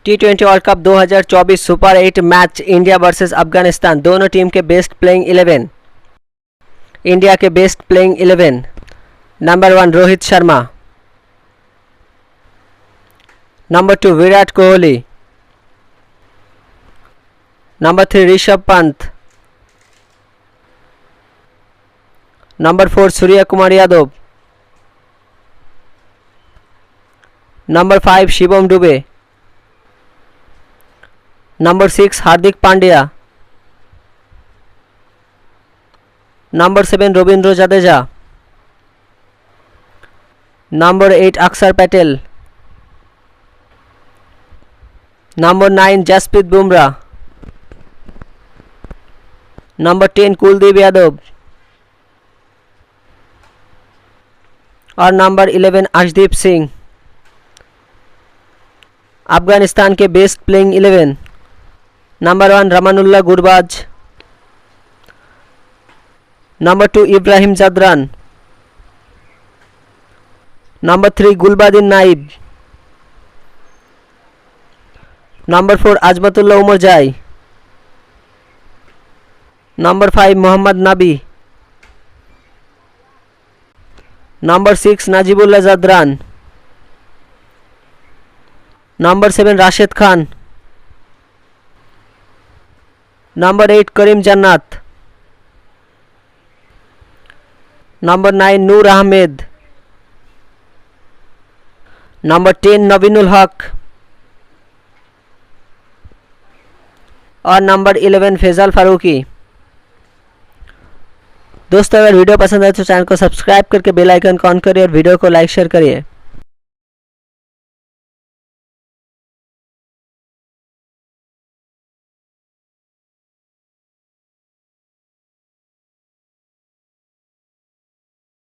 T20 world cup 2024 super 8 match India versus Afghanistan. दोनों team के best playing 11। India के best playing 11। Number 1 Rohit Sharma, number 2 Virat Kohli, number 3 Rishabh Pant, number 4 Surya Kumar Yadav, number 5 Shivam Dubey, number 6 Hardik Pandya, number 7 Ravindra Jadeja, number 8 अक्षर Patel, number 9 Jasprit Bumrah, number 10 Kuldeep Yadav और number 11 Arshdeep Singh. Afghanistan के best playing 11। Number 1 Rahmanullah Gurbaz, number 2 Ibrahim Zadran, number 3 Gulbadin Naib, number 4 Azmatullah Omarzai, number 5 Mohammad Nabi, number 6 Najibullah Zadran, number 7 Rashid Khan, number 8 Karim Janat, number 9 Noor Ahmad, number 10 Naveenul Haq और number 11 Faizal Farooqui. दोस्तों अगर video पसंद आए तो चैनल को सब्सक्राइब करके बेल आइकन को ऑन करिए और वीडियो को लाइक शेयर करिए।